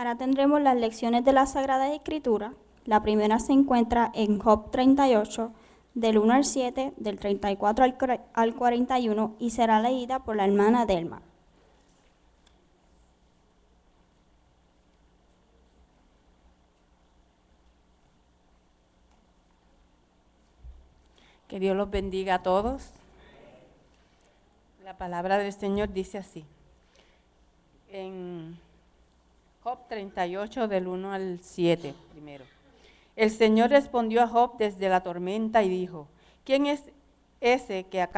Ahora tendremos las lecciones de la Sagrada Escritura. La primera se encuentra en Job 38, del 1 al 7, del 34 al 41, y será leída por la hermana Delma. Que Dios los bendiga a todos. La palabra del Señor dice así, en Job 38, del 1 al 7, primero. El Señor respondió a Job desde la tormenta y dijo, ¿quién es ese que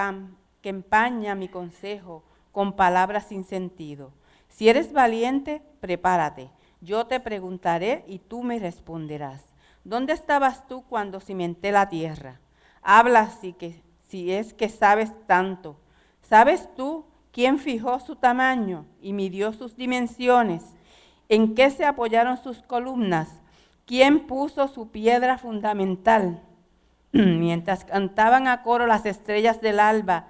empaña mi consejo con palabras sin sentido? Si eres valiente, prepárate. Yo te preguntaré y tú me responderás. ¿Dónde estabas tú cuando cimenté la tierra? Habla si es que sabes tanto. ¿Sabes tú quién fijó su tamaño y midió sus dimensiones? ¿En qué se apoyaron sus columnas? ¿Quién puso su piedra fundamental? Mientras cantaban a coro las estrellas del alba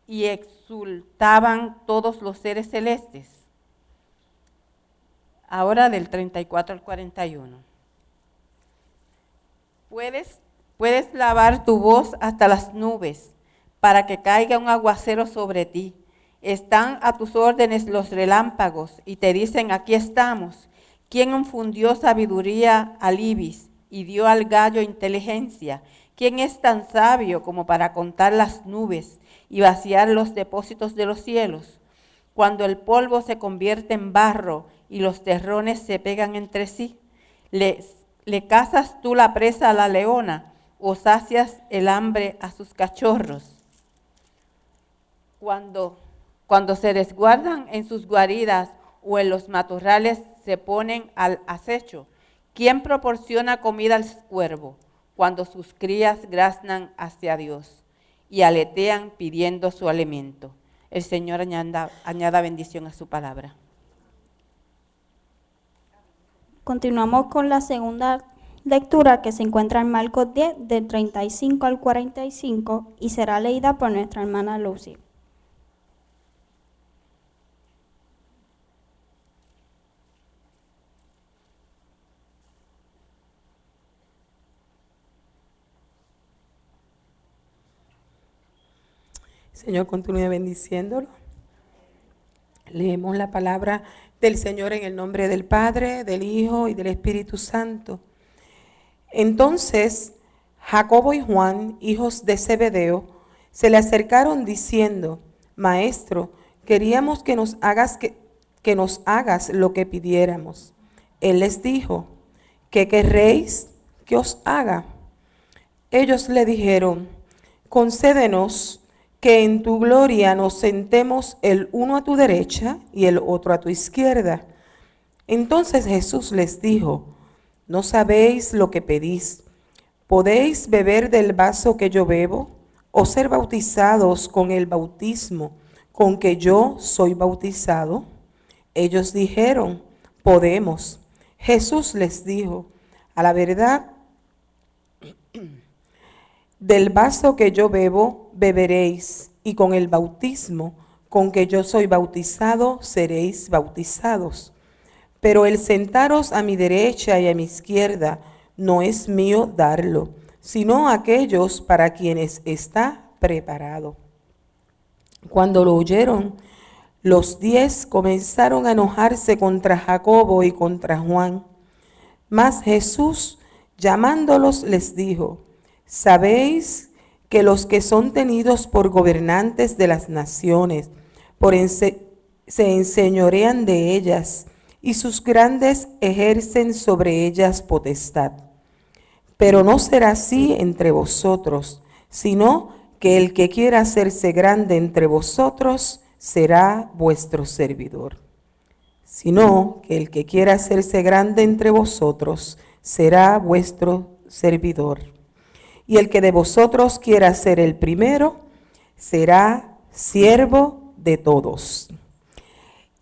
y exultaban todos los seres celestes. Ahora del 34 al 41. Puedes lavar tu voz hasta las nubes para que caiga un aguacero sobre ti. Están a tus órdenes los relámpagos y te dicen, aquí estamos. ¿Quién infundió sabiduría al ibis y dio al gallo inteligencia? ¿Quién es tan sabio como para contar las nubes y vaciar los depósitos de los cielos? Cuando el polvo se convierte en barro y los terrones se pegan entre sí, ¿le cazas tú la presa a la leona o sacias el hambre a sus cachorros? Cuando se resguardan en sus guaridas o en los matorrales se ponen al acecho, ¿quién proporciona comida al cuervo cuando sus crías graznan hacia Dios y aletean pidiendo su alimento? El Señor añada bendición a su palabra. Continuamos con la segunda lectura que se encuentra en Marcos 10, del 35 al 45, y será leída por nuestra hermana Lucy. Señor, continúe bendiciéndolo. Leemos la palabra del Señor en el nombre del Padre, del Hijo y del Espíritu Santo. Entonces, Jacobo y Juan, hijos de Zebedeo, se le acercaron diciendo, Maestro, queríamos que nos hagas lo que pidiéramos. Él les dijo, ¿qué querréis que os haga? Ellos le dijeron, concédenos que en tu gloria nos sentemos el uno a tu derecha y el otro a tu izquierda. Entonces Jesús les dijo, no sabéis lo que pedís. ¿Podéis beber del vaso que yo bebo o ser bautizados con el bautismo con que yo soy bautizado? Ellos dijeron, podemos. Jesús les dijo, a la verdad, del vaso que yo bebo, beberéis, y con el bautismo con que yo soy bautizado, seréis bautizados. Pero el sentaros a mi derecha y a mi izquierda no es mío darlo, sino aquellos para quienes está preparado. Cuando lo oyeron, los 10 comenzaron a enojarse contra Jacobo y contra Juan. Mas Jesús, llamándolos, les dijo, ¿sabéis que los que son tenidos por gobernantes de las naciones se enseñorean de ellas y sus grandes ejercen sobre ellas potestad? Pero no será así entre vosotros, sino que el que quiera hacerse grande entre vosotros será vuestro servidor. Sino que el que quiera hacerse grande entre vosotros será vuestro servidor. Y el que de vosotros quiera ser el primero, será siervo de todos.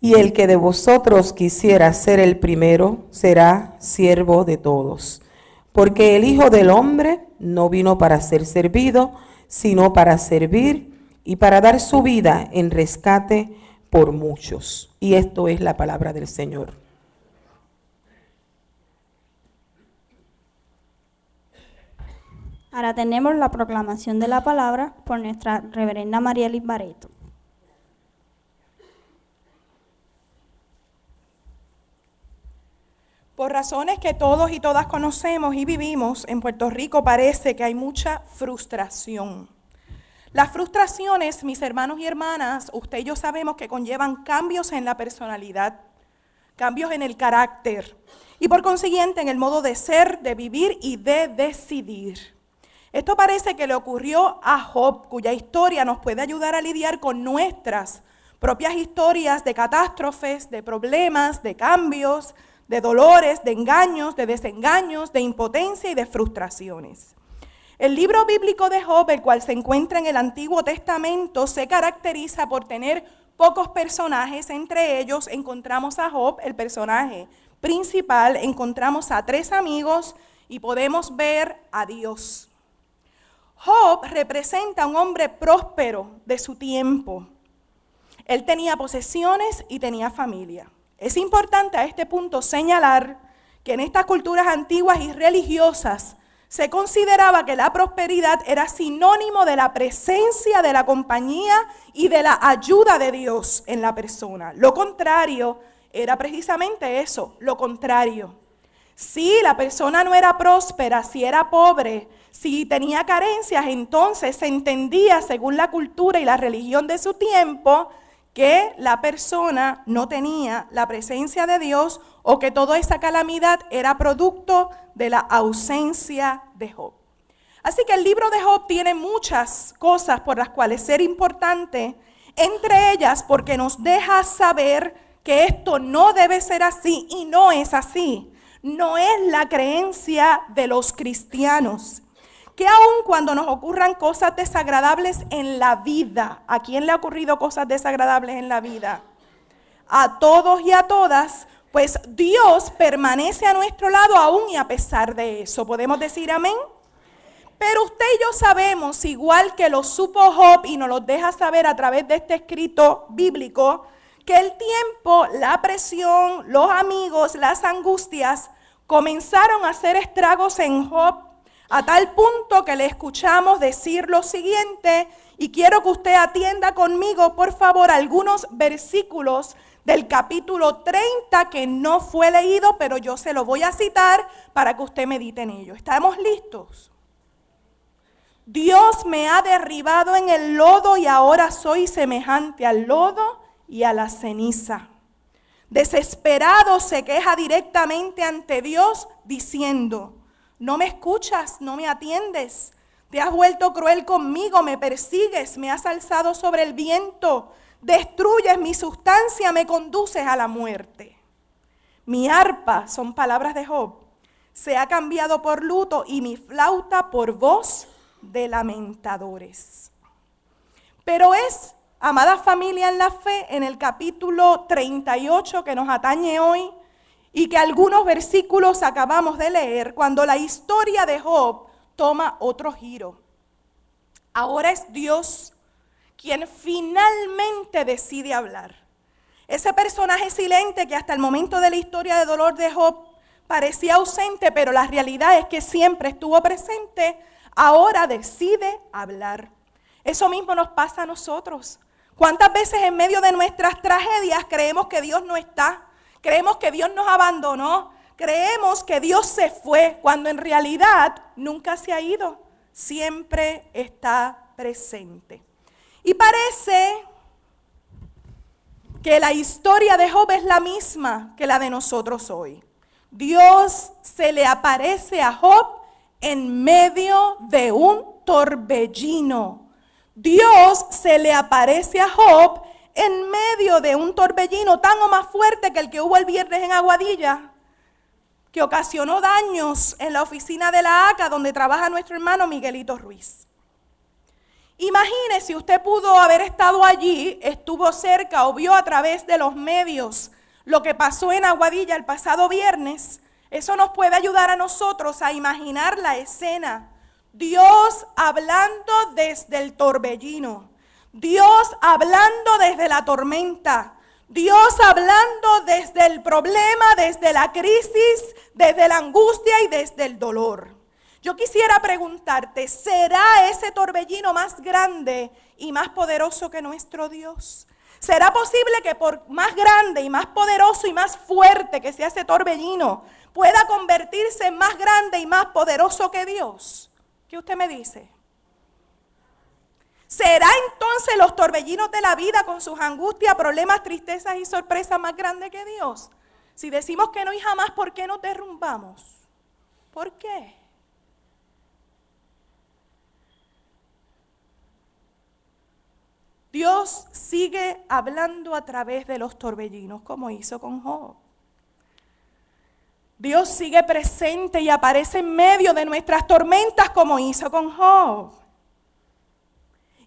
Y el que de vosotros quisiera ser el primero, será siervo de todos. Porque el Hijo del Hombre no vino para ser servido, sino para servir y para dar su vida en rescate por muchos. Y esto es la palabra del Señor. Ahora tenemos la proclamación de la palabra por nuestra reverenda Marielis Barreto. Por razones que todos y todas conocemos y vivimos, en Puerto Rico parece que hay mucha frustración. Las frustraciones, mis hermanos y hermanas, usted y yo sabemos que conllevan cambios en la personalidad, cambios en el carácter y por consiguiente en el modo de ser, de vivir y de decidir. Esto parece que le ocurrió a Job, cuya historia nos puede ayudar a lidiar con nuestras propias historias de catástrofes, de problemas, de cambios, de dolores, de engaños, de desengaños, de impotencia y de frustraciones. El libro bíblico de Job, el cual se encuentra en el Antiguo Testamento, se caracteriza por tener pocos personajes. Entre ellos encontramos a Job, el personaje principal, encontramos a 3 amigos y podemos ver a Dios. Job representa a un hombre próspero de su tiempo. Él tenía posesiones y tenía familia. Es importante a este punto señalar que en estas culturas antiguas y religiosas se consideraba que la prosperidad era sinónimo de la presencia, de la compañía y de la ayuda de Dios en la persona. Lo contrario era precisamente eso, lo contrario. Si la persona no era próspera, si era pobre, si tenía carencias, entonces se entendía, según la cultura y la religión de su tiempo, que la persona no tenía la presencia de Dios o que toda esa calamidad era producto de la ausencia de Job. Así que el libro de Job tiene muchas cosas por las cuales ser importante, entre ellas porque nos deja saber que esto no debe ser así y no es así. No es la creencia de los cristianos. Que aun cuando nos ocurran cosas desagradables en la vida, ¿a quién le ha ocurrido cosas desagradables en la vida? A todos y a todas, pues Dios permanece a nuestro lado aún y a pesar de eso. ¿Podemos decir amén? Pero usted y yo sabemos, igual que lo supo Job y nos lo deja saber a través de este escrito bíblico, que el tiempo, la presión, los amigos, las angustias comenzaron a hacer estragos en Job, a tal punto que le escuchamos decir lo siguiente, y quiero que usted atienda conmigo, por favor, algunos versículos del capítulo 30 que no fue leído, pero yo se lo voy a citar para que usted medite en ello. ¿Estamos listos? Dios me ha derribado en el lodo y ahora soy semejante al lodo y a la ceniza. Desesperado se queja directamente ante Dios diciendo: no me escuchas, no me atiendes, te has vuelto cruel conmigo, me persigues, me has alzado sobre el viento, destruyes mi sustancia, me conduces a la muerte. Mi arpa, son palabras de Job, se ha cambiado por luto y mi flauta por voz de lamentadores. Pero es, amada familia en la fe, en el capítulo 38 que nos atañe hoy, y que algunos versículos acabamos de leer, cuando la historia de Job toma otro giro. Ahora es Dios quien finalmente decide hablar. Ese personaje silente que hasta el momento de la historia de dolor de Job parecía ausente, pero la realidad es que siempre estuvo presente, ahora decide hablar. Eso mismo nos pasa a nosotros. ¿Cuántas veces en medio de nuestras tragedias creemos que Dios no está? Creemos que Dios nos abandonó, creemos que Dios se fue, cuando en realidad nunca se ha ido, siempre está presente. Y parece que la historia de Job es la misma que la de nosotros hoy. Dios se le aparece a Job en medio de un torbellino. Dios se le aparece a Job en medio de un torbellino tan o más fuerte que el que hubo el viernes en Aguadilla, que ocasionó daños en la oficina de la ACA donde trabaja nuestro hermano Miguelito Ruiz. Imagine si usted pudo haber estado allí, estuvo cerca o vio a través de los medios lo que pasó en Aguadilla el pasado viernes. Eso nos puede ayudar a nosotros a imaginar la escena. Dios hablando desde el torbellino. Dios hablando desde la tormenta, Dios hablando desde el problema, desde la crisis, desde la angustia y desde el dolor. Yo quisiera preguntarte, ¿será ese torbellino más grande y más poderoso que nuestro Dios? ¿Será posible que por más grande y más poderoso y más fuerte que sea ese torbellino, pueda convertirse en más grande y más poderoso que Dios? ¿Qué usted me dice? ¿Será entonces los torbellinos de la vida con sus angustias, problemas, tristezas y sorpresas más grandes que Dios? Si decimos que no y jamás, ¿por qué nos derrumbamos? ¿Por qué? Dios sigue hablando a través de los torbellinos, como hizo con Job. Dios sigue presente y aparece en medio de nuestras tormentas, como hizo con Job.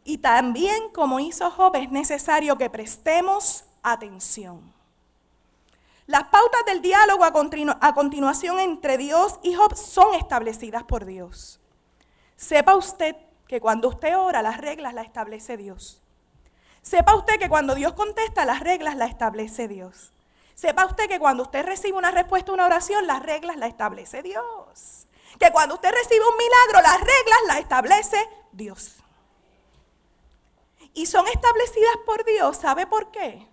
Y también, como hizo Job, es necesario que prestemos atención. Las pautas del diálogo a continuación entre Dios y Job son establecidas por Dios. Sepa usted que cuando usted ora, las reglas las establece Dios. Sepa usted que cuando Dios contesta, las reglas las establece Dios. Sepa usted que cuando usted recibe una respuesta a una oración, las reglas las establece Dios. Que cuando usted recibe un milagro, las reglas las establece Dios. Y son establecidas por Dios, ¿sabe por qué?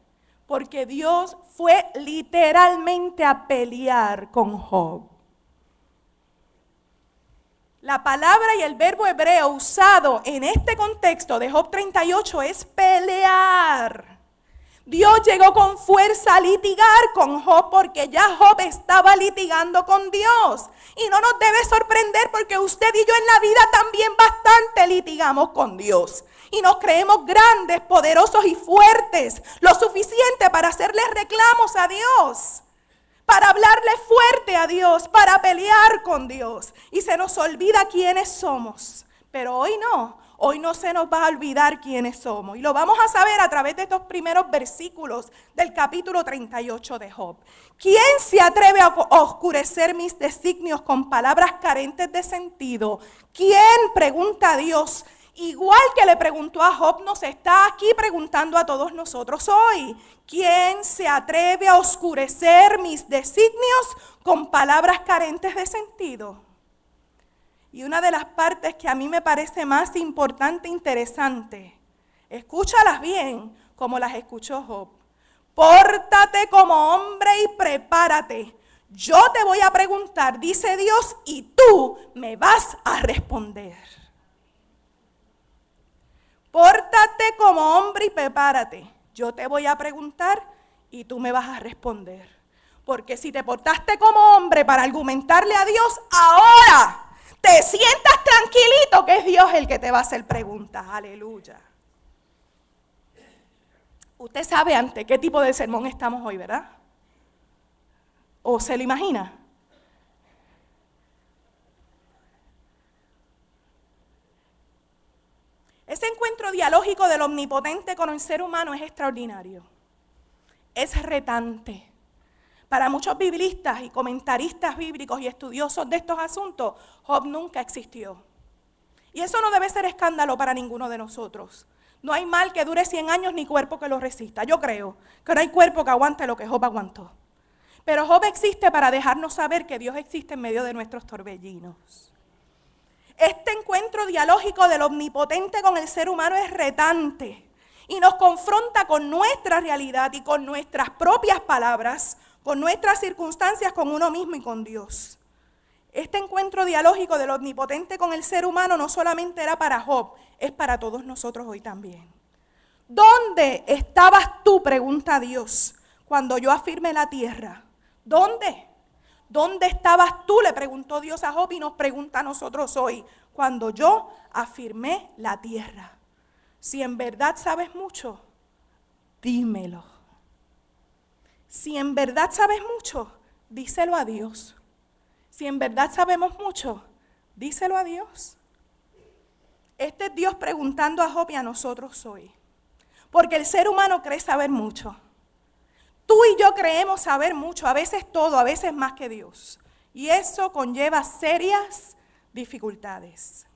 Porque Dios fue literalmente a pelear con Job. La palabra y el verbo hebreo usado en este contexto de Job 38 es pelear. Dios llegó con fuerza a litigar con Job porque ya Job estaba litigando con Dios. Y no nos debe sorprender porque usted y yo en la vida también bastante litigamos con Dios. Y nos creemos grandes, poderosos y fuertes, lo suficiente para hacerle reclamos a Dios, para hablarle fuerte a Dios, para pelear con Dios. Y se nos olvida quiénes somos. Pero hoy no se nos va a olvidar quiénes somos. Y lo vamos a saber a través de estos primeros versículos del capítulo 38 de Job. ¿Quién se atreve a oscurecer mis designios con palabras carentes de sentido? ¿Quién, pregunta a Dios? Igual que le preguntó a Job, nos está aquí preguntando a todos nosotros hoy. ¿Quién se atreve a oscurecer mis designios con palabras carentes de sentido? Y una de las partes que a mí me parece más importante e interesante, escúchalas bien como las escuchó Job. Pórtate como hombre y prepárate. Yo te voy a preguntar, dice Dios, y tú me vas a responder. Pórtate como hombre y prepárate. Yo te voy a preguntar y tú me vas a responder. Porque si te portaste como hombre para argumentarle a Dios, ahora te sientas tranquilito que es Dios el que te va a hacer preguntas. Aleluya. Usted sabe ante qué tipo de sermón estamos hoy, ¿verdad? ¿O se lo imagina? Ese encuentro dialógico del omnipotente con el ser humano es extraordinario. Es retante. Para muchos biblistas y comentaristas bíblicos y estudiosos de estos asuntos, Job nunca existió. Y eso no debe ser escándalo para ninguno de nosotros. No hay mal que dure 100 años ni cuerpo que lo resista. Yo creo que no hay cuerpo que aguante lo que Job aguantó. Pero Job existe para dejarnos saber que Dios existe en medio de nuestros torbellinos. Este encuentro dialógico del omnipotente con el ser humano es retante y nos confronta con nuestra realidad y con nuestras propias palabras, con nuestras circunstancias, con uno mismo y con Dios. Este encuentro dialógico del omnipotente con el ser humano no solamente era para Job, es para todos nosotros hoy también. ¿Dónde estabas tú? Pregunta Dios, cuando yo afirmé la tierra. ¿Dónde? ¿Dónde estabas tú? Le preguntó Dios a Job y nos pregunta a nosotros hoy, cuando yo afirmé la tierra. Si en verdad sabes mucho, dímelo. Si en verdad sabes mucho, díselo a Dios. Si en verdad sabemos mucho, díselo a Dios. Este es Dios preguntando a Job y a nosotros hoy. Porque el ser humano cree saber mucho. Tú y yo creemos saber mucho, a veces todo, a veces más que Dios. Y eso conlleva serias dificultades.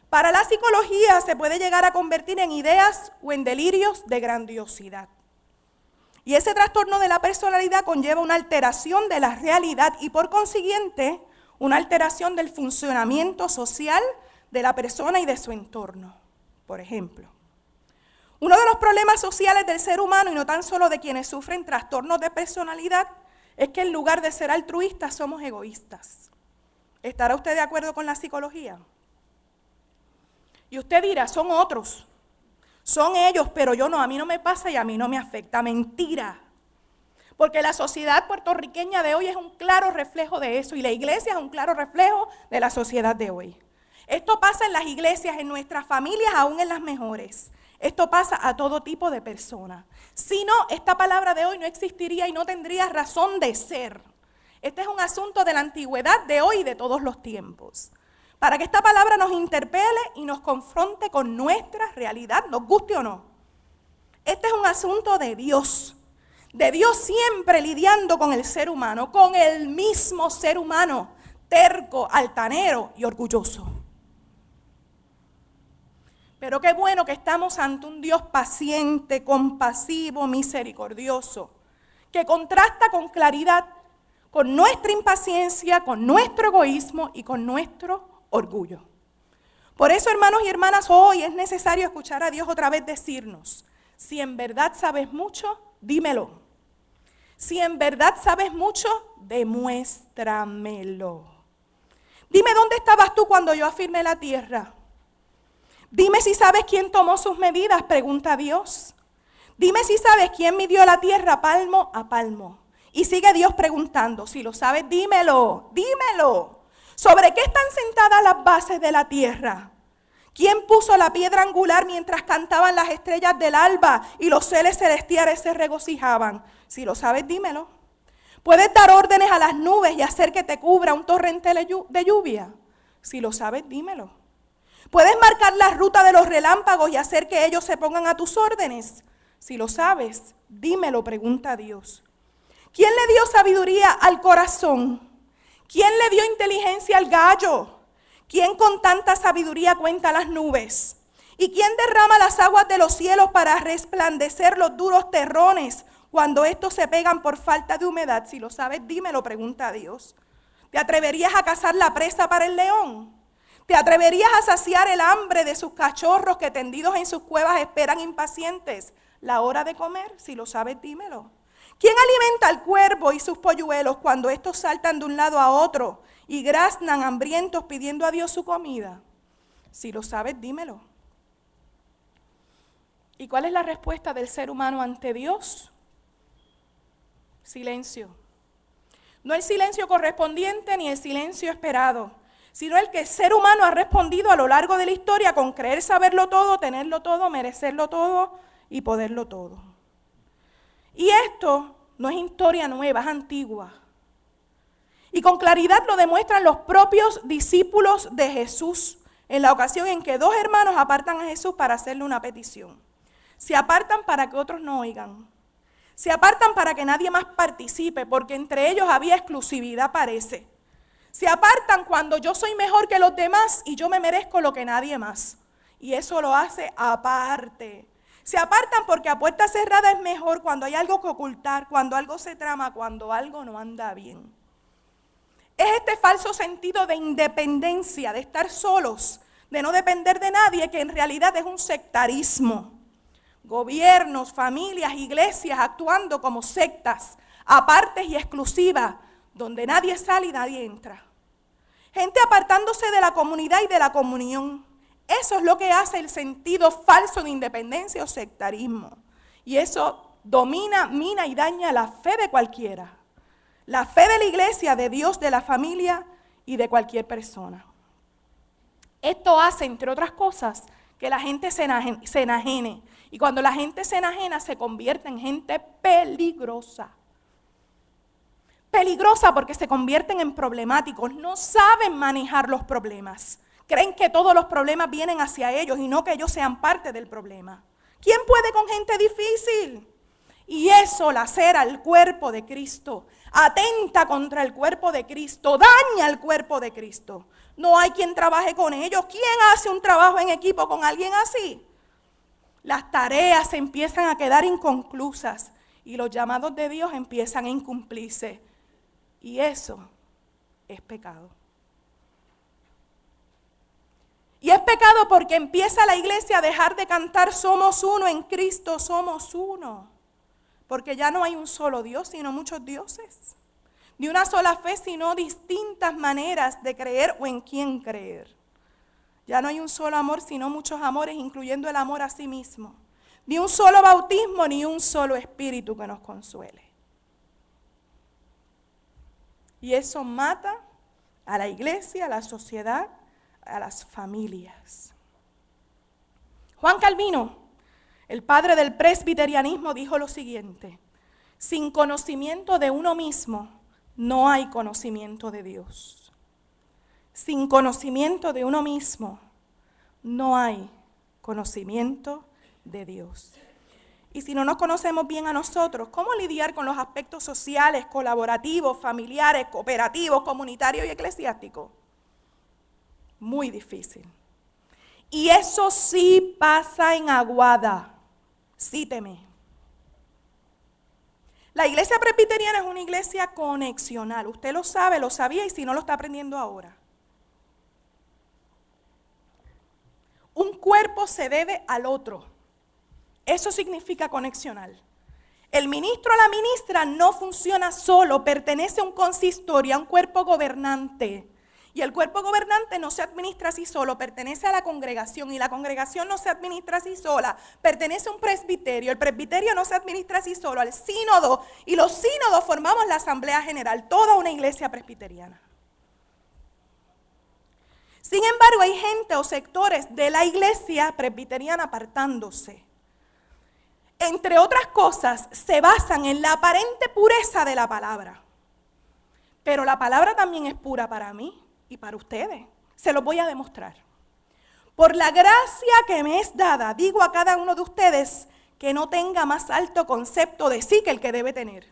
Para la psicología se puede llegar a convertir en ideas o en delirios de grandiosidad. Y ese trastorno de la personalidad conlleva una alteración de la realidad y por consiguiente una alteración del funcionamiento social de la persona y de su entorno. Por ejemplo, uno de los problemas sociales del ser humano, y no tan solo de quienes sufren trastornos de personalidad, es que en lugar de ser altruistas somos egoístas. ¿Estará usted de acuerdo con la psicología? Y usted dirá, son otros, son ellos, pero yo no, a mí no me pasa y a mí no me afecta. Mentira. Porque la sociedad puertorriqueña de hoy es un claro reflejo de eso y la iglesia es un claro reflejo de la sociedad de hoy. Esto pasa en las iglesias, en nuestras familias, aún en las mejores. Esto pasa a todo tipo de personas. Si no, esta palabra de hoy no existiría y no tendría razón de ser. Este es un asunto de la antigüedad de hoy y de todos los tiempos. Para que esta palabra nos interpele y nos confronte con nuestra realidad, nos guste o no. Este es un asunto de Dios siempre lidiando con el ser humano, con el mismo ser humano, terco, altanero y orgulloso. Pero qué bueno que estamos ante un Dios paciente, compasivo, misericordioso, que contrasta con claridad con nuestra impaciencia, con nuestro egoísmo y con nuestro orgullo. Por eso, hermanos y hermanas, hoy es necesario escuchar a Dios otra vez decirnos, si en verdad sabes mucho, dímelo. Si en verdad sabes mucho, demuéstramelo. Dime dónde estabas tú cuando yo afirmé la tierra. Dime si sabes quién tomó sus medidas, pregunta Dios. Dime si sabes quién midió la tierra palmo a palmo. Y sigue Dios preguntando, si lo sabes, dímelo, dímelo. ¿Sobre qué están sentadas las bases de la tierra? ¿Quién puso la piedra angular mientras cantaban las estrellas del alba y los seres celestiales se regocijaban? Si lo sabes, dímelo. ¿Puedes dar órdenes a las nubes y hacer que te cubra un torrente de lluvia? Si lo sabes, dímelo. ¿Puedes marcar la ruta de los relámpagos y hacer que ellos se pongan a tus órdenes? Si lo sabes, dímelo, pregunta Dios. ¿Quién le dio sabiduría al corazón? ¿Quién le dio inteligencia al gallo? ¿Quién con tanta sabiduría cuenta las nubes? ¿Y quién derrama las aguas de los cielos para resplandecer los duros terrones cuando estos se pegan por falta de humedad? Si lo sabes, dímelo, pregunta Dios. ¿Te atreverías a cazar la presa para el león? ¿Te atreverías a saciar el hambre de sus cachorros que tendidos en sus cuevas esperan impacientes la hora de comer? Si lo sabes, dímelo. ¿Quién alimenta al cuervo y sus polluelos cuando estos saltan de un lado a otro y graznan hambrientos pidiendo a Dios su comida? Si lo sabes, dímelo. ¿Y cuál es la respuesta del ser humano ante Dios? Silencio. No el silencio correspondiente ni el silencio esperado, sino el que el ser humano ha respondido a lo largo de la historia con creer saberlo todo, tenerlo todo, merecerlo todo y poderlo todo. Y esto no es historia nueva, es antigua. Y con claridad lo demuestran los propios discípulos de Jesús en la ocasión en que dos hermanos apartan a Jesús para hacerle una petición. Se apartan para que otros no oigan. Se apartan para que nadie más participe, porque entre ellos había exclusividad, parece. Se apartan cuando yo soy mejor que los demás y yo me merezco lo que nadie más. Y eso lo hace aparte. Se apartan porque a puerta cerrada es mejor cuando hay algo que ocultar, cuando algo se trama, cuando algo no anda bien. Es este falso sentido de independencia, de estar solos, de no depender de nadie, que en realidad es un sectarismo. Gobiernos, familias, iglesias actuando como sectas, apartes y exclusivas, donde nadie sale y nadie entra. Gente apartándose de la comunidad y de la comunión. Eso es lo que hace el sentido falso de independencia o sectarismo. Y eso domina, mina y daña la fe de cualquiera. La fe de la iglesia, de Dios, de la familia y de cualquier persona. Esto hace, entre otras cosas, que la gente se enajene. Y cuando la gente se enajena, se convierte en gente peligrosa. Peligrosa porque se convierten en problemáticos. No saben manejar los problemas. Creen que todos los problemas vienen hacia ellos y no que ellos sean parte del problema. ¿Quién puede con gente difícil? Y eso lacera el cuerpo de Cristo, atenta contra el cuerpo de Cristo, daña el cuerpo de Cristo. No hay quien trabaje con ellos. ¿Quién hace un trabajo en equipo con alguien así? Las tareas se empiezan a quedar inconclusas y los llamados de Dios empiezan a incumplirse. Y eso es pecado. Y es pecado porque empieza la iglesia a dejar de cantar somos uno en Cristo, somos uno. Porque ya no hay un solo Dios, sino muchos dioses. Ni una sola fe, sino distintas maneras de creer o en quién creer. Ya no hay un solo amor, sino muchos amores, incluyendo el amor a sí mismo. Ni un solo bautismo, ni un solo espíritu que nos consuele. Y eso mata a la iglesia, a la sociedad, a las familias. Juan Calvino, el padre del presbiterianismo, dijo lo siguiente: sin conocimiento de uno mismo, no hay conocimiento de Dios. Sin conocimiento de uno mismo, no hay conocimiento de Dios. Y si no nos conocemos bien a nosotros, ¿cómo lidiar con los aspectos sociales, colaborativos, familiares, cooperativos, comunitarios y eclesiásticos? Muy difícil. Y eso sí pasa en Aguada. Cíteme. La iglesia presbiteriana es una iglesia conexional. Usted lo sabe, lo sabía y si no lo está aprendiendo ahora. Un cuerpo se debe al otro. Eso significa conexional. El ministro o la ministra no funciona solo, pertenece a un consistorio, a un cuerpo gobernante. Y el cuerpo gobernante no se administra así solo, pertenece a la congregación. Y la congregación no se administra así sola, pertenece a un presbiterio. El presbiterio no se administra así solo, al sínodo. Y los sínodos formamos la asamblea general, toda una iglesia presbiteriana. Sin embargo, hay gente o sectores de la iglesia presbiteriana apartándose. Entre otras cosas, se basan en la aparente pureza de la palabra. Pero la palabra también es pura para mí y para ustedes. Se los voy a demostrar. Por la gracia que me es dada, digo a cada uno de ustedes que no tenga más alto concepto de sí que el que debe tener,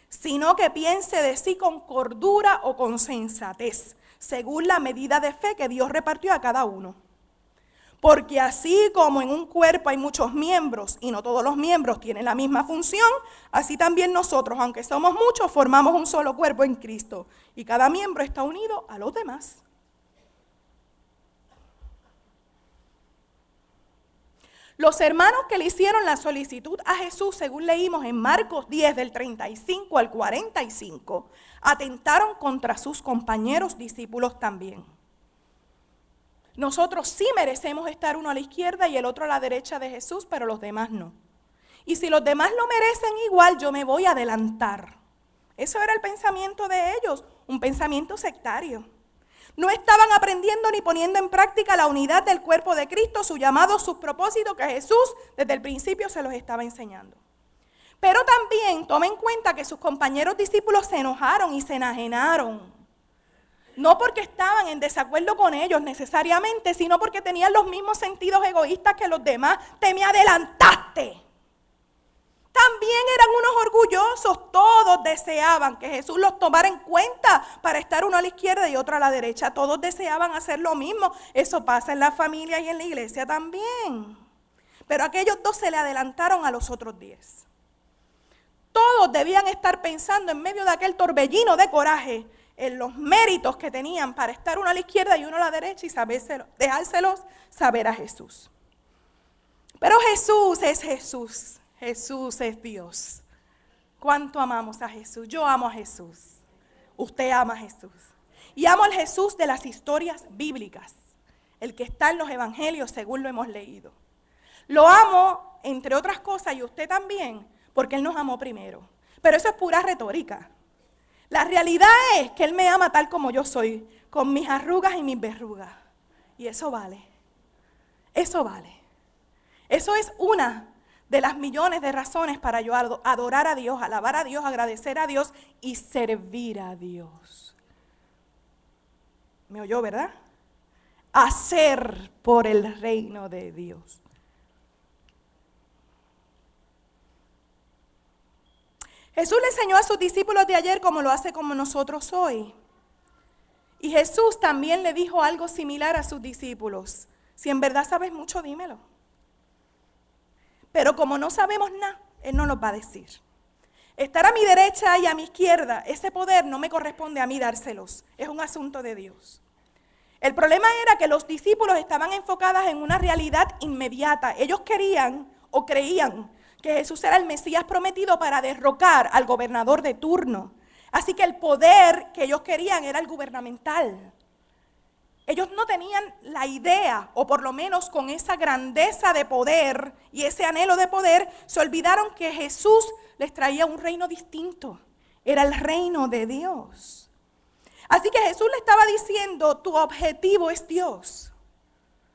sino que piense de sí con cordura o con sensatez, según la medida de fe que Dios repartió a cada uno. Porque así como en un cuerpo hay muchos miembros y no todos los miembros tienen la misma función, así también nosotros, aunque somos muchos, formamos un solo cuerpo en Cristo. Y cada miembro está unido a los demás. Los hermanos que le hicieron la solicitud a Jesús, según leímos en Marcos 10, del 35 al 45, atentaron contra sus compañeros discípulos también. Nosotros sí merecemos estar uno a la izquierda y el otro a la derecha de Jesús, pero los demás no. Y si los demás lo merecen igual, yo me voy a adelantar. Eso era el pensamiento de ellos, un pensamiento sectario. No estaban aprendiendo ni poniendo en práctica la unidad del cuerpo de Cristo, su llamado, sus propósitos que Jesús desde el principio se los estaba enseñando. Pero también tomen en cuenta que sus compañeros discípulos se enojaron y se enajenaron. No porque estaban en desacuerdo con ellos necesariamente, sino porque tenían los mismos sentidos egoístas que los demás. Te me adelantaste. También eran unos orgullosos. Todos deseaban que Jesús los tomara en cuenta para estar uno a la izquierda y otro a la derecha. Todos deseaban hacer lo mismo. Eso pasa en la familia y en la iglesia también. Pero aquellos dos se le adelantaron a los otros 10. Todos debían estar pensando en medio de aquel torbellino de coraje en los méritos que tenían para estar uno a la izquierda y uno a la derecha y dejárselos saber a Jesús. Pero Jesús es Jesús, Jesús es Dios. ¿Cuánto amamos a Jesús? Yo amo a Jesús, usted ama a Jesús. Y amo al Jesús de las historias bíblicas, el que está en los evangelios según lo hemos leído. Lo amo, entre otras cosas, y usted también, porque Él nos amó primero. Pero eso es pura retórica. La realidad es que Él me ama tal como yo soy, con mis arrugas y mis verrugas. Y eso vale. Eso vale. Eso es una de las millones de razones para yo adorar a Dios, alabar a Dios, agradecer a Dios y servir a Dios. ¿Me oyó, verdad? Hacer por el reino de Dios. Jesús le enseñó a sus discípulos de ayer como lo hace con nosotros hoy. Y Jesús también le dijo algo similar a sus discípulos. Si en verdad sabes mucho, dímelo. Pero como no sabemos nada, Él no nos va a decir. Estar a mi derecha y a mi izquierda, ese poder no me corresponde a mí dárselos. Es un asunto de Dios. El problema era que los discípulos estaban enfocados en una realidad inmediata. Ellos querían o creían que Jesús era el Mesías prometido para derrocar al gobernador de turno. Así que el poder que ellos querían era el gubernamental. Ellos no tenían la idea, o por lo menos con esa grandeza de poder y ese anhelo de poder, se olvidaron que Jesús les traía un reino distinto. Era el reino de Dios. Así que Jesús le estaba diciendo, tu objetivo es Dios.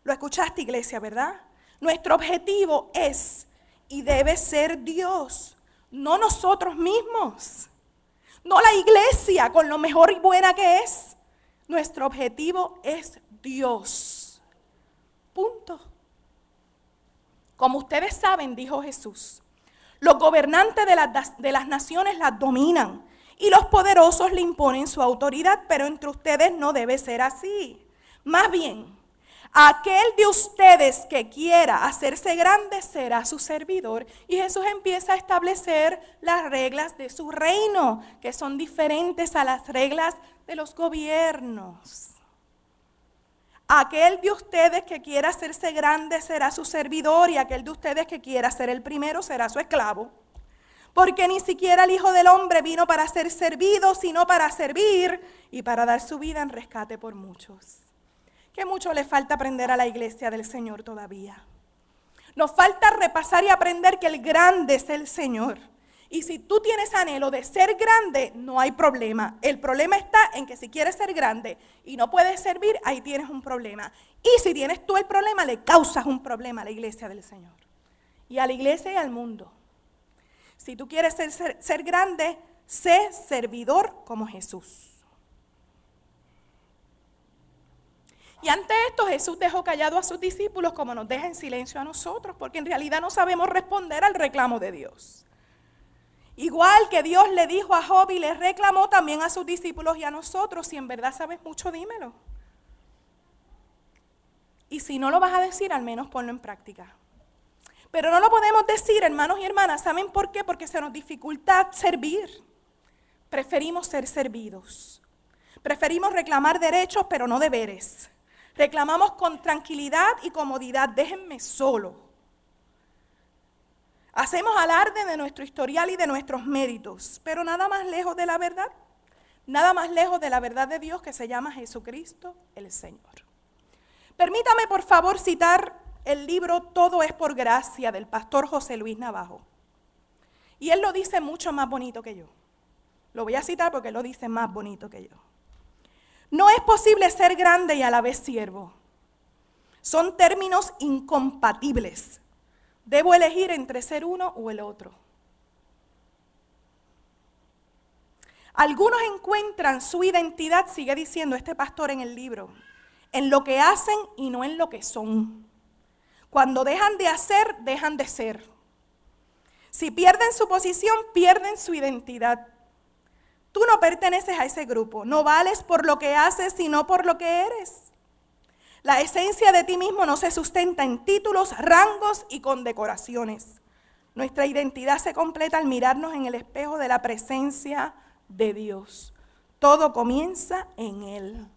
Lo escuchaste, iglesia, ¿verdad? Nuestro objetivo es y debe ser Dios, no nosotros mismos. No la iglesia con lo mejor y buena que es. Nuestro objetivo es Dios. Punto. Como ustedes saben, dijo Jesús, los gobernantes de las naciones las dominan y los poderosos le imponen su autoridad, pero entre ustedes no debe ser así. Más bien, aquel de ustedes que quiera hacerse grande será su servidor. Y Jesús empieza a establecer las reglas de su reino, que son diferentes a las reglas de los gobiernos. Aquel de ustedes que quiera hacerse grande será su servidor, y aquel de ustedes que quiera ser el primero será su esclavo. Porque ni siquiera el Hijo del Hombre vino para ser servido, sino para servir y para dar su vida en rescate por muchos. Que mucho le falta aprender a la iglesia del Señor todavía. Nos falta repasar y aprender que el grande es el Señor. Y si tú tienes anhelo de ser grande, no hay problema. El problema está en que si quieres ser grande y no puedes servir, ahí tienes un problema. Y si tienes tú el problema, le causas un problema a la iglesia del Señor. Y a la iglesia y al mundo. Si tú quieres ser grande, sé servidor como Jesús. Y ante esto Jesús dejó callado a sus discípulos como nos deja en silencio a nosotros, porque en realidad no sabemos responder al reclamo de Dios. Igual que Dios le dijo a Job y le reclamó también a sus discípulos y a nosotros, si en verdad sabes mucho, dímelo. Y si no lo vas a decir, al menos ponlo en práctica. Pero no lo podemos decir, hermanos y hermanas, ¿saben por qué? Porque se nos dificulta servir. Preferimos ser servidos. Preferimos reclamar derechos, pero no deberes. Reclamamos con tranquilidad y comodidad, déjenme solo. Hacemos alarde de nuestro historial y de nuestros méritos, pero nada más lejos de la verdad, nada más lejos de la verdad de Dios que se llama Jesucristo el Señor. Permítame por favor citar el libro Todo es por gracia del pastor José Luis Navajo. Y él lo dice mucho más bonito que yo. Lo voy a citar porque él lo dice más bonito que yo. No es posible ser grande y a la vez siervo. Son términos incompatibles. Debo elegir entre ser uno o el otro. Algunos encuentran su identidad, sigue diciendo este pastor en el libro, en lo que hacen y no en lo que son. Cuando dejan de hacer, dejan de ser. Si pierden su posición, pierden su identidad. Tú no perteneces a ese grupo, no vales por lo que haces, sino por lo que eres. La esencia de ti mismo no se sustenta en títulos, rangos y condecoraciones. Nuestra identidad se completa al mirarnos en el espejo de la presencia de Dios. Todo comienza en Él.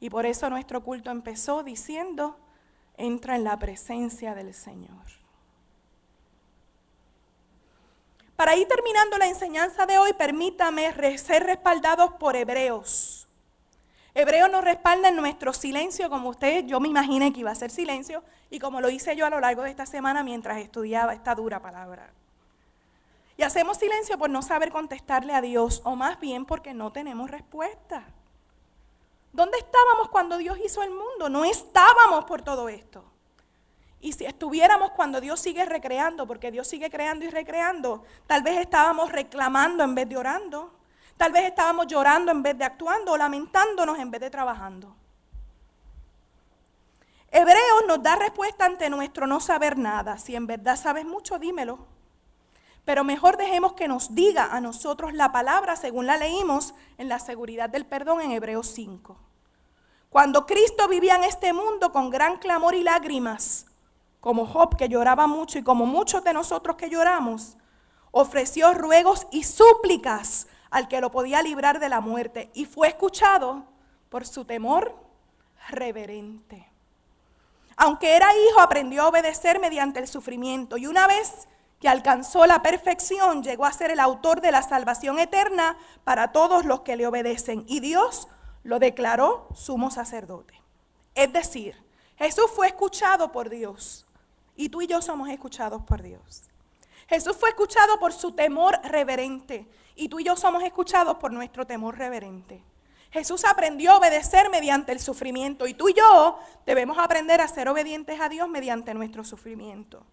Y por eso nuestro culto empezó diciendo, entra en la presencia del Señor. Para ir terminando la enseñanza de hoy, permítame ser respaldados por Hebreos. Hebreos nos respalda en nuestro silencio, como yo me imaginé que iba a ser silencio, y como lo hice yo a lo largo de esta semana mientras estudiaba esta dura palabra. Y hacemos silencio por no saber contestarle a Dios, o más bien porque no tenemos respuesta. ¿Dónde estábamos cuando Dios hizo el mundo? No estábamos por todo esto. Y si estuviéramos cuando Dios sigue recreando, porque Dios sigue creando y recreando, tal vez estábamos reclamando en vez de orando. Tal vez estábamos llorando en vez de actuando o lamentándonos en vez de trabajando. Hebreos nos da respuesta ante nuestro no saber nada. Si en verdad sabes mucho, dímelo. Pero mejor dejemos que nos diga a nosotros la palabra según la leímos en la seguridad del perdón en Hebreos 5. Cuando Cristo vivía en este mundo con gran clamor y lágrimas, como Job que lloraba mucho y como muchos de nosotros que lloramos, ofreció ruegos y súplicas al que lo podía librar de la muerte y fue escuchado por su temor reverente. Aunque era hijo, aprendió a obedecer mediante el sufrimiento. Y una vez que alcanzó la perfección, llegó a ser el autor de la salvación eterna para todos los que le obedecen. Y Dios lo declaró sumo sacerdote. Es decir, Jesús fue escuchado por Dios. Y tú y yo somos escuchados por Dios. Jesús fue escuchado por su temor reverente. Y tú y yo somos escuchados por nuestro temor reverente. Jesús aprendió a obedecer mediante el sufrimiento. Y tú y yo debemos aprender a ser obedientes a Dios mediante nuestro sufrimiento.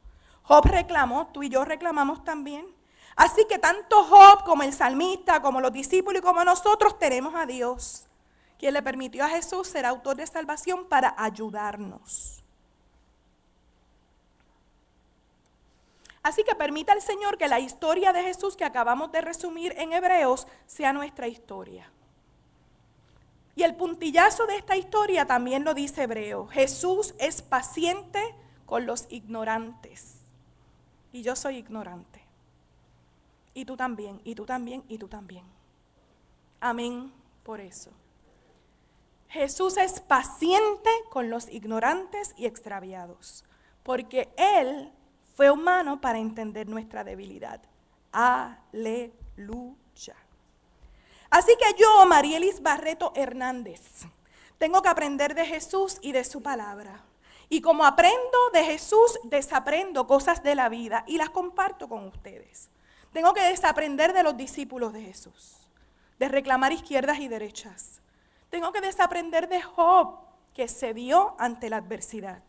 Job reclamó, tú y yo reclamamos también. Así que tanto Job como el salmista, como los discípulos y como nosotros tenemos a Dios, quien le permitió a Jesús ser autor de salvación para ayudarnos. Así que permita al Señor que la historia de Jesús que acabamos de resumir en Hebreos sea nuestra historia. Y el puntillazo de esta historia también lo dice Hebreo. Jesús es paciente con los ignorantes. Y yo soy ignorante. Y tú también, y tú también, y tú también. Amén por eso. Jesús es paciente con los ignorantes y extraviados. Porque Él fue humano para entender nuestra debilidad. Aleluya. Así que yo, Marielis Barreto Hernández, tengo que aprender de Jesús y de su palabra. Y como aprendo de Jesús, desaprendo cosas de la vida y las comparto con ustedes. Tengo que desaprender de los discípulos de Jesús, de reclamar izquierdas y derechas. Tengo que desaprender de Job, que cedió ante la adversidad.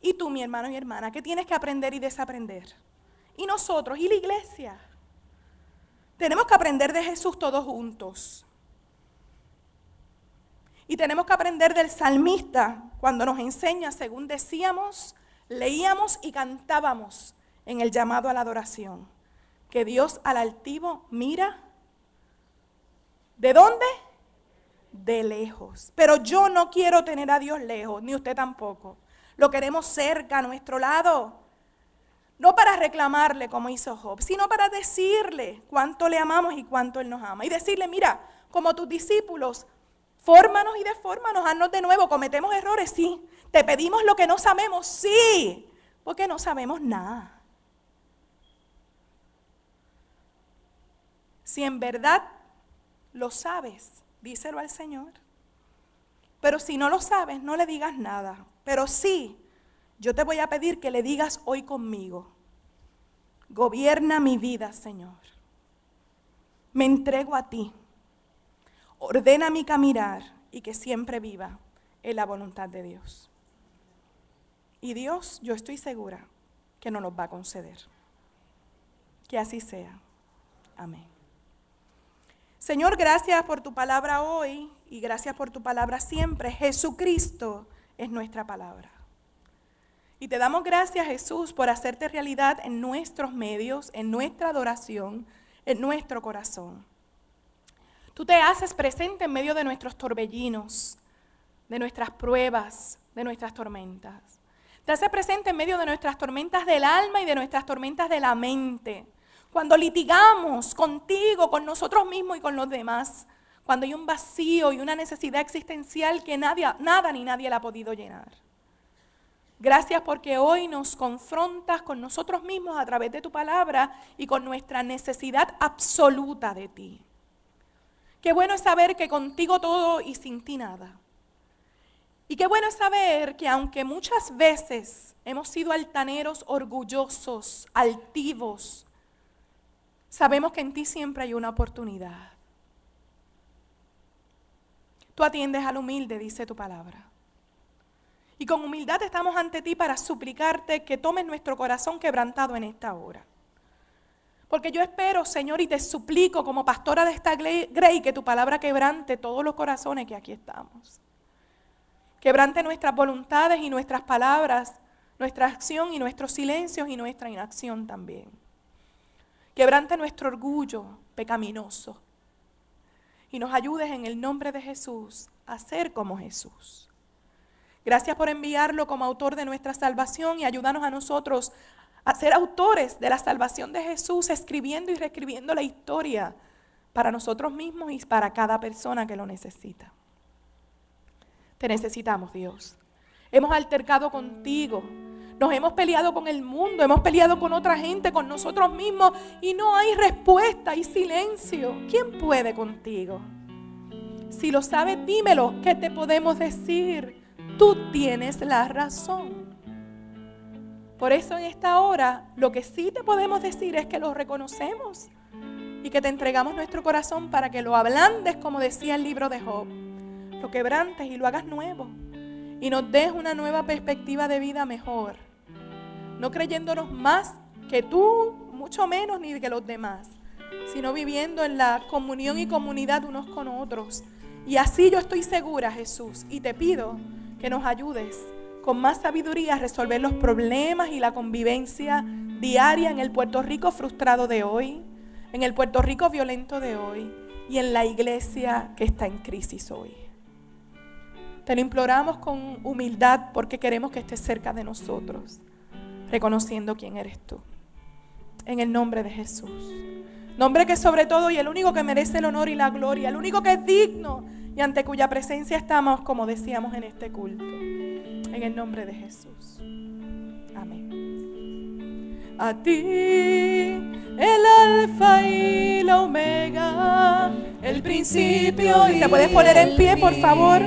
Y tú, mi hermano y hermana, ¿qué tienes que aprender y desaprender? Y nosotros, y la iglesia. Tenemos que aprender de Jesús todos juntos. Y tenemos que aprender del salmista cuando nos enseña, según decíamos, leíamos y cantábamos en el llamado a la adoración, que Dios al altivo mira. ¿De dónde? De lejos. Pero yo no quiero tener a Dios lejos, ni usted tampoco. Lo queremos cerca, a nuestro lado. No para reclamarle como hizo Job, sino para decirle cuánto le amamos y cuánto Él nos ama. Y decirle, mira, como tus discípulos, fórmanos y defórmanos, haznos de nuevo. ¿Cometemos errores? Sí. ¿Te pedimos lo que no sabemos? Sí. Porque no sabemos nada. Si en verdad lo sabes, díselo al Señor. Pero si no lo sabes, no le digas nada. Pero sí, yo te voy a pedir que le digas hoy conmigo: gobierna mi vida, Señor. Me entrego a ti. Ordena mi caminar y que siempre viva en la voluntad de Dios. Y Dios, yo estoy segura que nos los va a conceder. Que así sea. Amén. Señor, gracias por tu palabra hoy y gracias por tu palabra siempre. Jesucristo es nuestra palabra. Y te damos gracias, Jesús, por hacerte realidad en nuestros medios, en nuestra adoración, en nuestro corazón. Tú te haces presente en medio de nuestros torbellinos, de nuestras pruebas, de nuestras tormentas. Te haces presente en medio de nuestras tormentas del alma y de nuestras tormentas de la mente. Cuando litigamos contigo, con nosotros mismos y con los demás. Cuando hay un vacío y una necesidad existencial que nada ni nadie la ha podido llenar. Gracias porque hoy nos confrontas con nosotros mismos a través de tu palabra y con nuestra necesidad absoluta de ti. Qué bueno es saber que contigo todo y sin ti nada. Y qué bueno es saber que aunque muchas veces hemos sido altaneros, orgullosos, altivos, sabemos que en ti siempre hay una oportunidad. Tú atiendes al humilde, dice tu palabra. Y con humildad estamos ante ti para suplicarte que tomes nuestro corazón quebrantado en esta hora. Porque yo espero, Señor, y te suplico como pastora de esta Grey, que tu palabra quebrante todos los corazones que aquí estamos. Quebrante nuestras voluntades y nuestras palabras, nuestra acción y nuestros silencios y nuestra inacción también. Quebrante nuestro orgullo pecaminoso. Y nos ayudes en el nombre de Jesús a ser como Jesús. Gracias por enviarlo como autor de nuestra salvación y ayúdanos a nosotros a ser autores de la salvación de Jesús, escribiendo y reescribiendo la historia para nosotros mismos y para cada persona que lo necesita. Te necesitamos, Dios. Hemos altercado contigo. Nos hemos peleado con el mundo, hemos peleado con otra gente, con nosotros mismos y no hay respuesta, hay silencio. ¿Quién puede contigo? Si lo sabes, dímelo. ¿Qué te podemos decir? Tú tienes la razón. Por eso en esta hora lo que sí te podemos decir es que lo reconocemos y que te entregamos nuestro corazón para que lo ablandes, como decía el libro de Job. Lo quebrantes y lo hagas nuevo y nos des una nueva perspectiva de vida mejor. No creyéndonos más que tú, mucho menos ni que los demás, sino viviendo en la comunión y comunidad unos con otros. Y así yo estoy segura, Jesús, y te pido que nos ayudes con más sabiduría a resolver los problemas y la convivencia diaria en el Puerto Rico frustrado de hoy, en el Puerto Rico violento de hoy y en la iglesia que está en crisis hoy. Te lo imploramos con humildad porque queremos que estés cerca de nosotros, reconociendo quién eres tú. En el nombre de Jesús. Nombre que sobre todo y el único que merece el honor y la gloria, el único que es digno y ante cuya presencia estamos, como decíamos en este culto. En el nombre de Jesús. Amén. A ti, el alfa y la omega, el principio y... ¿Te puedes poner en pie, por favor?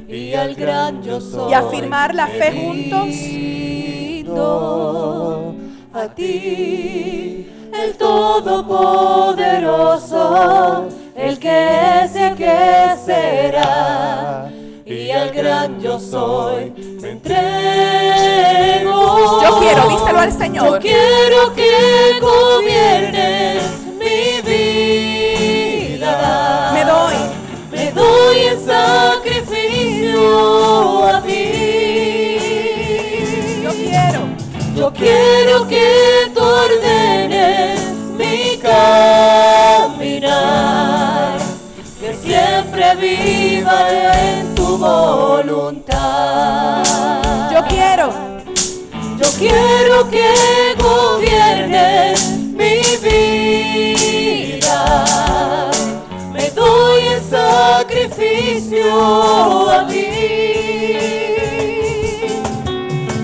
Y al gran yo soy. Y afirmar la fe juntos. A ti, el Todopoderoso, el que es y que será, y al gran yo soy, me entrego. Yo quiero, díselo al Señor. Yo quiero que gobiernes mi vida. Me doy en sacrificio a ti. Yo quiero que tú ordenes mi caminar, que siempre viva en tu voluntad. Yo quiero que gobiernes mi vida. Me doy en sacrificio a ti.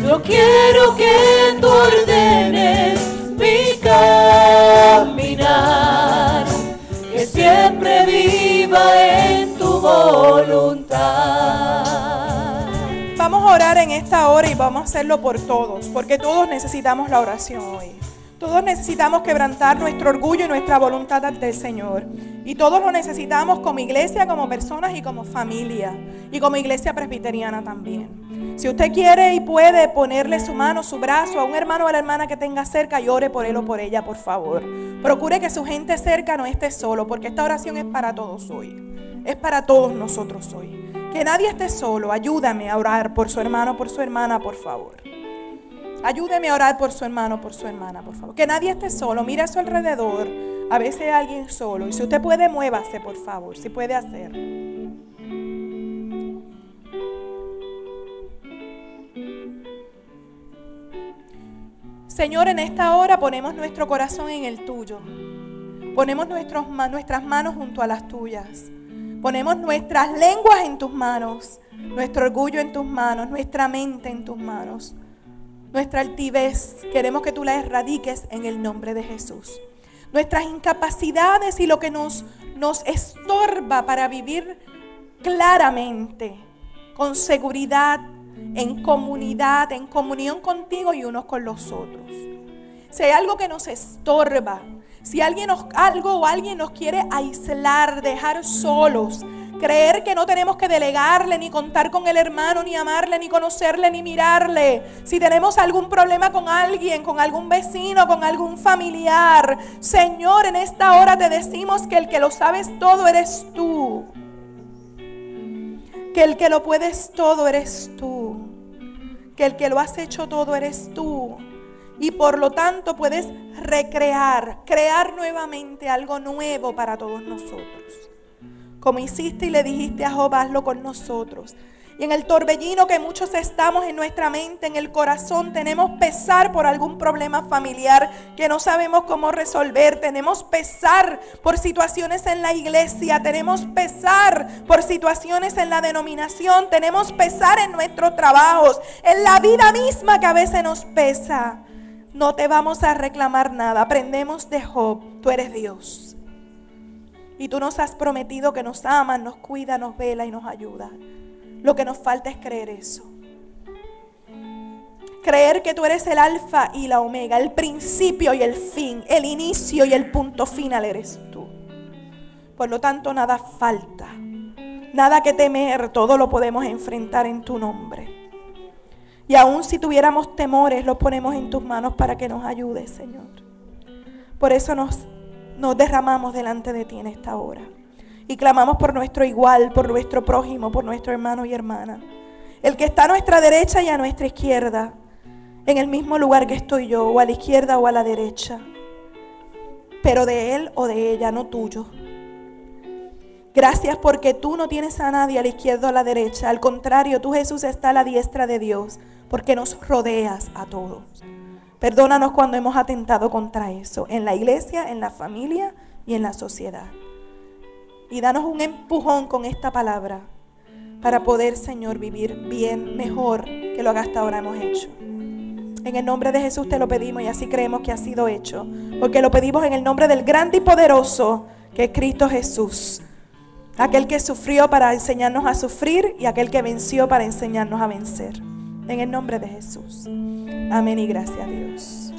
Yo quiero que tú ordenes mi caminar, que siempre viva en tu voluntad. Vamos a orar en esta hora y vamos a hacerlo por todos, porque todos necesitamos la oración hoy. Todos necesitamos quebrantar nuestro orgullo y nuestra voluntad ante el Señor. Y todos lo necesitamos como iglesia, como personas y como familia. Y como iglesia presbiteriana también. Si usted quiere y puede ponerle su mano, su brazo a un hermano o a la hermana que tenga cerca y ore por él o por ella, por favor. Procure que su gente cerca no esté solo, porque esta oración es para todos hoy. Es para todos nosotros hoy. Que nadie esté solo. Ayúdame a orar por su hermano, por su hermana, por favor. Ayúdeme a orar por su hermano, por su hermana, por favor. Que nadie esté solo. Mira a su alrededor. A veces hay alguien solo. Y si usted puede, muévase, por favor. Si puede hacerlo. Señor, en esta hora ponemos nuestro corazón en el tuyo. Ponemos nuestras manos junto a las tuyas. Ponemos nuestras lenguas en tus manos. Nuestro orgullo en tus manos. Nuestra mente en tus manos. Nuestra altivez, queremos que tú la erradiques en el nombre de Jesús. Nuestras incapacidades y lo que nos estorba para vivir claramente, con seguridad, en comunidad, en comunión contigo y unos con los otros. Si hay algo que nos estorba, si algo o alguien nos quiere aislar, dejar solos, creer que no tenemos que delegarle, ni contar con el hermano, ni amarle, ni conocerle, ni mirarle. Si tenemos algún problema con alguien, con algún vecino, con algún familiar, Señor, en esta hora te decimos que el que lo sabes todo eres tú. Que el que lo puedes todo eres tú. Que el que lo has hecho todo eres tú. Y por lo tanto puedes crear nuevamente algo nuevo para todos nosotros. como hiciste y le dijiste a Job, hazlo con nosotros. Y en el torbellino que muchos estamos en nuestra mente, en el corazón, tenemos pesar por algún problema familiar que no sabemos cómo resolver. Tenemos pesar por situaciones en la iglesia. Tenemos pesar por situaciones en la denominación. Tenemos pesar en nuestros trabajos, en la vida misma que a veces nos pesa. No te vamos a reclamar nada. Aprendemos de Job. Tú eres Dios. Y tú nos has prometido que nos amas, nos cuida, nos vela y nos ayuda. Lo que nos falta es creer eso. Creer que tú eres el alfa y la omega, el principio y el fin, el inicio y el punto final eres tú. Por lo tanto, nada falta, nada que temer, todo lo podemos enfrentar en tu nombre. Y aun si tuviéramos temores, los ponemos en tus manos para que nos ayudes, Señor. Por eso nos derramamos delante de ti en esta hora. Y clamamos por nuestro igual, por nuestro prójimo, por nuestro hermano y hermana. El que está a nuestra derecha y a nuestra izquierda, en el mismo lugar que estoy yo, o a la izquierda o a la derecha. Pero de él o de ella, no tuyo. Gracias porque tú no tienes a nadie a la izquierda o a la derecha. Al contrario, tú, Jesús, estás a la diestra de Dios, porque nos rodeas a todos. Perdónanos cuando hemos atentado contra eso, en la iglesia, en la familia y en la sociedad. Y danos un empujón con esta palabra para poder, Señor, vivir bien, mejor que lo que hasta ahora hemos hecho. En el nombre de Jesús te lo pedimos y así creemos que ha sido hecho. Porque lo pedimos en el nombre del grande y poderoso que es Cristo Jesús. Aquel que sufrió para enseñarnos a sufrir y aquel que venció para enseñarnos a vencer. En el nombre de Jesús. Amén y gracias a Dios.